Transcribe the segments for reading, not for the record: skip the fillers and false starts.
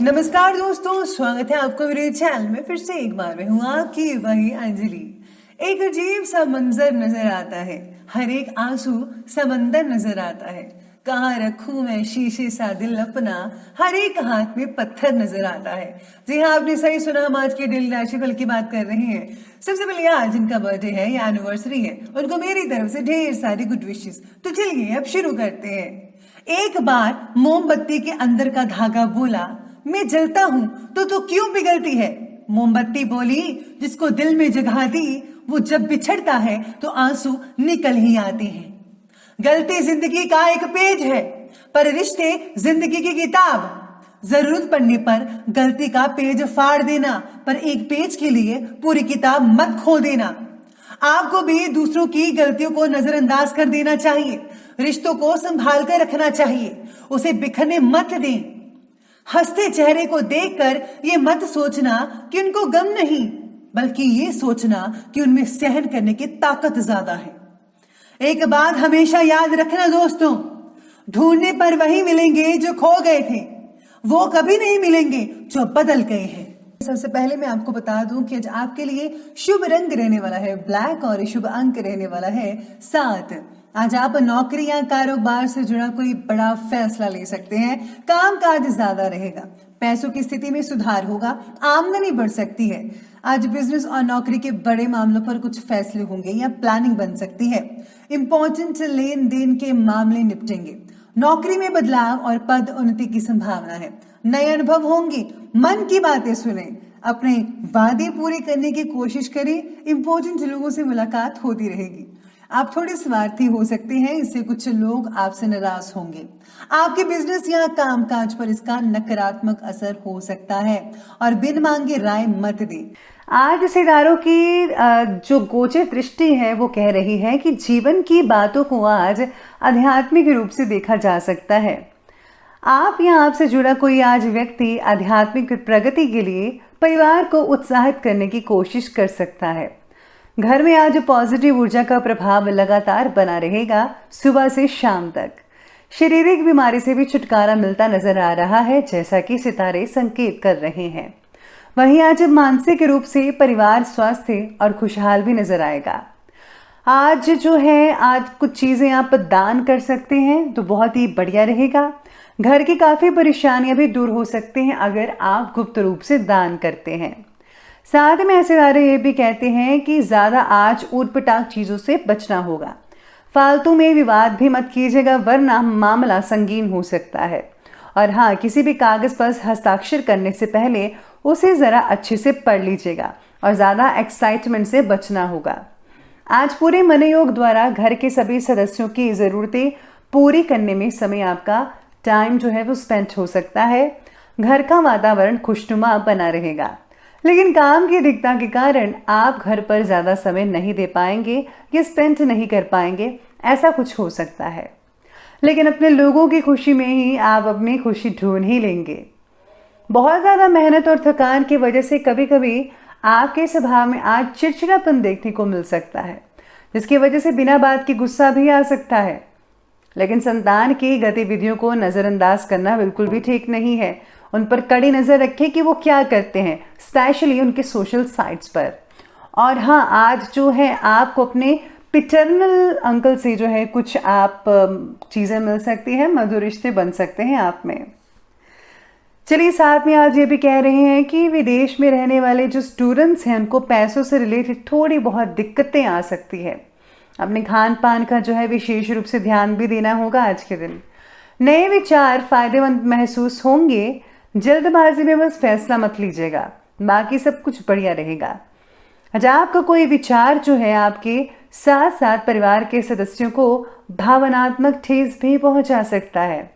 नमस्कार दोस्तों, स्वागत है आपको मेरे चैनल में। फिर से एक बार मैं हूँ आपकी वही अंजलि। एक अजीब सा मंजर नजर आता है, हर एक आंसू समंदर नजर आता है। कहाँ रखूं मैं शीशे सा दिल अपना, हर एक हाथ में पत्थर नजर आता है। जी हाँ, आपने सही सुना, हम आज के डेली राशिफल की बात कर रहे हैं। सबसे पहले आज जिनका बर्थडे है या एनिवर्सरी है, उनको मेरी तरफ से ढेर सारी गुड विशेस। तो चलिए अब शुरू करते हैं। एक बार मोमबत्ती के अंदर का धागा बोला, मैं जलता हूं तो क्यों पिघलती है। मोमबत्ती बोली, जिसको दिल में जगह दी, वो जब बिछड़ता है तो आंसू निकल ही आते हैं। गलती जिंदगी का एक पेज है, पर रिश्ते जिंदगी की किताब। जरूरत पड़ने पर गलती का पेज फाड़ देना, पर एक पेज के लिए पूरी किताब मत खोल देना। आपको भी दूसरों की गलतियों को नजरअंदाज कर देना चाहिए। रिश्तों को संभाल कर रखना चाहिए, उसे बिखरने मत दें। हंसते चेहरे को देखकर ये मत सोचना कि उनको गम नहीं, बल्कि ये सोचना कि उनमें सहन करने की ताकत ज्यादा है। एक बात हमेशा याद रखना दोस्तों, ढूंढने पर वही मिलेंगे जो खो गए थे, वो कभी नहीं मिलेंगे जो बदल गए हैं। सबसे पहले मैं आपको बता दूं कि आज आपके लिए शुभ रंग रहने वाला है ब्लैक और शुभ अंक रहने वाला है 7। आज आप नौकरी या कारोबार से जुड़ा कोई बड़ा फैसला ले सकते हैं। कामकाज ज्यादा रहेगा, पैसों की स्थिति में सुधार होगा, आमदनी बढ़ सकती है। आज बिजनेस और नौकरी के बड़े मामलों पर कुछ फैसले होंगे या प्लानिंग बन सकती है। इंपॉर्टेंट लेन देन के मामले निपटेंगे। नौकरी में बदलाव और पद उन्नति की संभावना है। नए अनुभव होंगे, मन की बातें सुने, अपने वादे पूरे करने की कोशिश करें। इंपॉर्टेंट लोगों से मुलाकात होती रहेगी। आप थोड़े स्वार्थी हो सकते हैं, इससे कुछ लोग आपसे नाराज होंगे। आपके बिजनेस या कामकाज पर इसका नकारात्मक असर हो सकता है, और बिन मांगे राय मत दें। आज सितारों की जो गोचर दृष्टि है वो कह रही है कि जीवन की बातों को आज आध्यात्मिक रूप से देखा जा सकता है। आप या आपसे जुड़ा कोई आज व्यक्ति आध्यात्मिक प्रगति के लिए परिवार को उत्साहित करने की कोशिश कर सकता है। घर में आज पॉजिटिव ऊर्जा का प्रभाव लगातार बना रहेगा सुबह से शाम तक। शारीरिक बीमारी से भी छुटकारा मिलता नजर आ रहा है, जैसा कि सितारे संकेत कर रहे हैं। वहीं आज मानसिक रूप से परिवार स्वास्थ्य और खुशहाल भी नजर आएगा। आज जो है, आज कुछ चीजें आप दान कर सकते हैं तो बहुत ही बढ़िया रहेगा। घर की काफी परेशानियां भी दूर हो सकती हैं अगर आप गुप्त रूप से दान करते हैं। साथ में ऐसे सितारे ये भी कहते हैं कि ज्यादा आज ऊटपटांग चीजों से बचना होगा। फालतू में विवाद भी मत कीजिएगा, वरना मामला संगीन हो सकता है। और हाँ, किसी भी कागज पर हस्ताक्षर करने से पहले उसे जरा अच्छे से पढ़ लीजिएगा, और ज्यादा एक्साइटमेंट से बचना होगा। आज पूरे मनोयोग द्वारा घर के सभी सदस्यों की जरूरतें पूरी करने में समय आपका टाइम जो है वो स्पेंड हो सकता है। घर का वातावरण खुशनुमा बना रहेगा, लेकिन काम की अधिकता के कारण आप घर पर ज्यादा समय नहीं दे पाएंगे या स्पेंड नहीं कर पाएंगे, ऐसा कुछ हो सकता है। लेकिन अपने लोगों की खुशी में ही आप अपनी खुशी ढूंढ ही लेंगे। बहुत ज्यादा मेहनत और थकान की वजह से कभी कभी आपके स्वभाव में आज चिड़चिड़ापन देखने को मिल सकता है, जिसकी वजह से बिना बात की गुस्सा भी आ सकता है। लेकिन संतान की गतिविधियों को नजरअंदाज करना बिल्कुल भी ठीक नहीं है। उन पर कड़ी नजर रखें कि वो क्या करते हैं, स्पेशली उनके सोशल साइट्स पर। और हाँ, आज जो है आपको अपने पिटर्नल अंकल से जो है कुछ आप चीजें मिल सकती हैं, मधुर रिश्ते बन सकते हैं आप में। चलिए, साथ में आज ये भी कह रहे हैं कि विदेश में रहने वाले जो स्टूडेंट्स हैं उनको पैसों से रिलेटेड थोड़ी बहुत दिक्कतें आ सकती है। अपने खान पान का जो है विशेष रूप से ध्यान भी देना होगा आज के दिन। नए विचार फायदेमंद महसूस होंगे। जल्दबाजी में बस फैसला मत लीजिएगा, बाकी सब कुछ बढ़िया रहेगा। आज आपका कोई विचार जो है आपके साथ साथ परिवार के सदस्यों को भावनात्मक ठेस भी पहुंचा सकता है।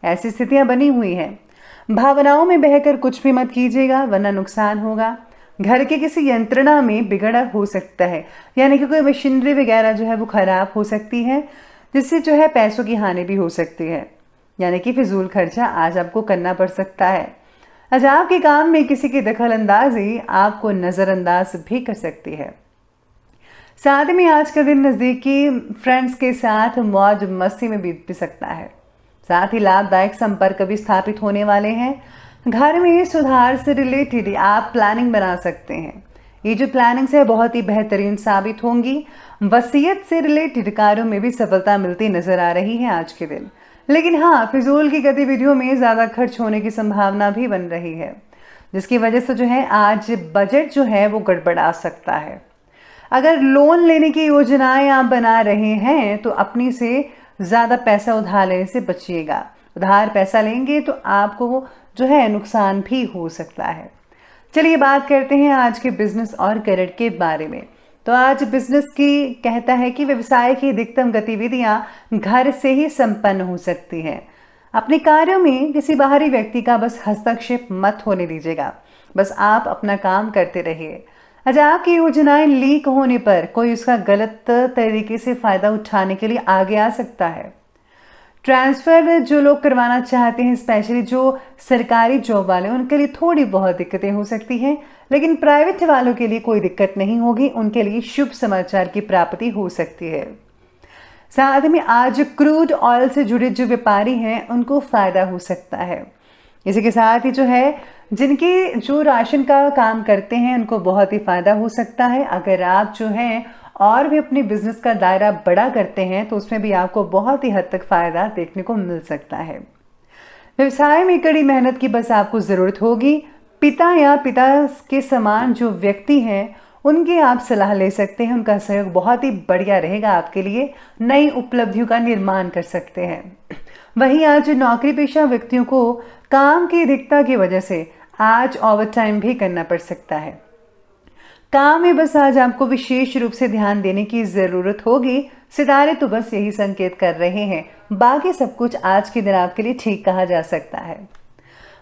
ऐसी स्थितियां बनी हुई हैं। भावनाओं में बहकर कुछ भी मत कीजिएगा, वरना नुकसान होगा। घर के किसी यंत्रणा में बिगड़ा हो सकता है, यानी कि कोई मशीनरी वगैरह जो है वो खराब हो सकती है, जिससे जो है पैसों की हानि भी हो सकती है, यानी कि फिजूल खर्चा आज आपको करना पड़ सकता है। आज आपके काम में किसी की दखल अंदाजी आपको नजरअंदाज भी कर सकती है। साथ में आज का दिन नज़दीकी फ्रेंड्स के साथ मौज मस्ती में बीत भी सकता है। साथ ही लाभदायक संपर्क भी स्थापित होने वाले हैं। घर में सुधार से रिलेटेड आप प्लानिंग बना सकते हैं। ये जो प्लानिंग्स है बहुत ही बेहतरीन साबित होंगी। वसीयत से रिलेटेड कार्यों में भी सफलता मिलती नजर आ रही है आज के दिन। लेकिन हाँ, फिजूल की गतिविधियों में ज़्यादा खर्च होने की संभावना भी बन रही है, जिसकी वजह से जो है आज बजट जो है वो गड़बड़ा सकता है। अगर लोन लेने की योजनाएं आप बना रहे हैं तो अपनी से ज़्यादा पैसा उधार लेने से बचिएगा। उधार पैसा लेंगे तो आपको जो है नुकसान भी हो सकता है। चलिए बात करते हैं आज के बिजनेस और करियर के बारे में। तो आज बिजनेस की कहता है कि व्यवसाय की अधिकतम गतिविधियां घर से ही संपन्न हो सकती हैं। अपने कार्यों में किसी बाहरी व्यक्ति का बस हस्तक्षेप मत होने दीजिएगा। बस आप अपना काम करते रहिए। अच्छा, आपकी योजनाएं लीक होने पर कोई उसका गलत तरीके से फायदा उठाने के लिए आगे आ सकता है। ट्रांसफर जो लोग करवाना चाहते हैं, स्पेशली जो सरकारी जॉब वाले, उनके लिए थोड़ी बहुत दिक्कतें हो सकती हैं, लेकिन प्राइवेट वालों के लिए कोई दिक्कत नहीं होगी। उनके लिए शुभ समाचार की प्राप्ति हो सकती है। साथ में आज क्रूड ऑयल से जुड़े जो व्यापारी हैं उनको फायदा हो सकता है। इसी के साथ ही जो है जिनके जो राशन का काम करते हैं उनको बहुत ही फायदा हो सकता है। अगर आप जो है और भी अपने बिजनेस का दायरा बड़ा करते हैं तो उसमें भी आपको बहुत ही हद तक फायदा देखने को मिल सकता है। व्यवसाय में कड़ी मेहनत की बस आपको जरूरत होगी। पिता या पिता के समान जो व्यक्ति हैं उनकी आप सलाह ले सकते हैं। उनका सहयोग बहुत ही बढ़िया रहेगा, आपके लिए नई उपलब्धियों का निर्माण कर सकते हैं। वहीं आज नौकरी पेशा व्यक्तियों को काम की अधिकता की वजह से आज ओवर टाइम भी करना पड़ सकता है। काम में बस आज आपको विशेष रूप से ध्यान देने की जरूरत होगी। सितारे तो बस यही संकेत कर रहे हैं, बाकी सब कुछ आज के दिन आपके लिए ठीक कहा जा सकता है।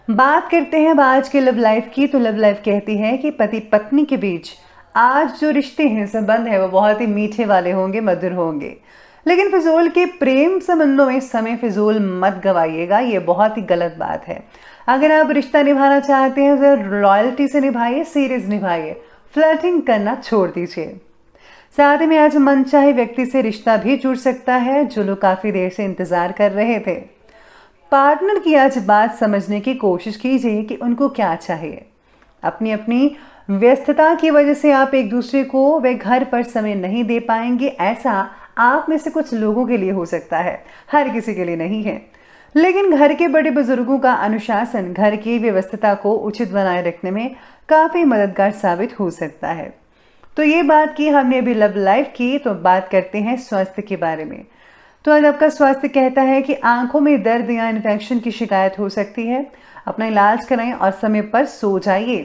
बात करते हैं अब आज के लव लाइफ की। तो लव लाइफ कहती है कि पति पत्नी के बीच आज जो रिश्ते हैं, संबंध है, वो बहुत ही मीठे वाले होंगे, मधुर होंगे। लेकिन फिजूल के प्रेम संबंधों में समय फिजूल मत गवाइएगा, ये बहुत ही गलत बात है। अगर आप रिश्ता निभाना चाहते हैं तो लॉयल्टी से निभाइए, सीरियस निभाइए, फ्लर्टिंग करना छोड़ दीजिए। साथ में आज मनचाहे व्यक्ति से रिश्ता भी जुड़ सकता है जो लोग काफी देर से इंतजार कर रहे थे। पार्टनर की आज बात समझने की कोशिश कीजिए कि उनको क्या चाहिए। अपनी अपनी व्यस्तता की वजह से आप एक दूसरे को वे घर पर समय नहीं दे पाएंगे। ऐसा आप में से कुछ लोगों के लिए हो सकता है, हर किसी के लिए नहीं है। लेकिन घर के बड़े बुजुर्गों का अनुशासन घर की व्यवस्था को उचित बनाए रखने में काफी मददगार साबित हो सकता है। तो ये बात की हमने अभी लव लाइफ की, तो बात करते हैं स्वास्थ्य के बारे में। तो आज आपका स्वास्थ्य कहता है कि आंखों में दर्द या इन्फेक्शन की शिकायत हो सकती है। अपना इलाज कराएं और समय पर सो जाइए।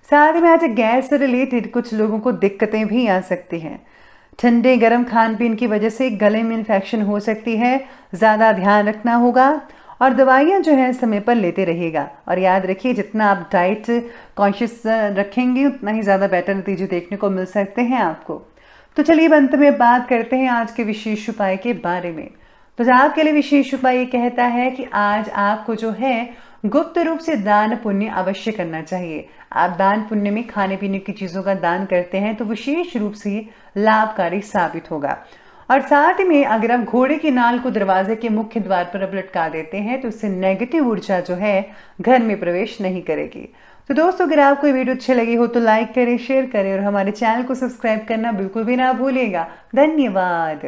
साथ में आज गैस से रिलेटेड कुछ लोगों को दिक्कतें भी आ सकती हैं। ठंडे गर्म खान पीन की वजह से गले में इन्फेक्शन हो सकती है, ज़्यादा ध्यान रखना होगा और दवाइयाँ जो है समय पर लेते रहिएगा। और याद रखिए, जितना आप डाइट कॉन्शियस रखेंगे उतना ही ज़्यादा बेटर नतीजे देखने को मिल सकते हैं आपको। तो चलिए अंत में बात करते हैं आज के विशेष उपाय के बारे में। तो आपके लिए विशेष उपाय ये कहता है कि आज आपको जो है गुप्त रूप से दान पुण्य अवश्य करना चाहिए। आप दान पुण्य में खाने पीने की चीज़ों का दान करते हैं तो विशेष रूप से लाभकारी साबित होगा। और साथ में अगर आप घोड़े की नाल को दरवाजे के मुख्य द्वार पर अब लटका देते हैं तो इससे नेगेटिव ऊर्जा जो है घर में प्रवेश नहीं करेगी। तो दोस्तों, अगर आपको ये वीडियो अच्छी लगी हो तो लाइक करें, शेयर करें और हमारे चैनल को सब्सक्राइब करना बिल्कुल भी ना भूलिएगा। धन्यवाद।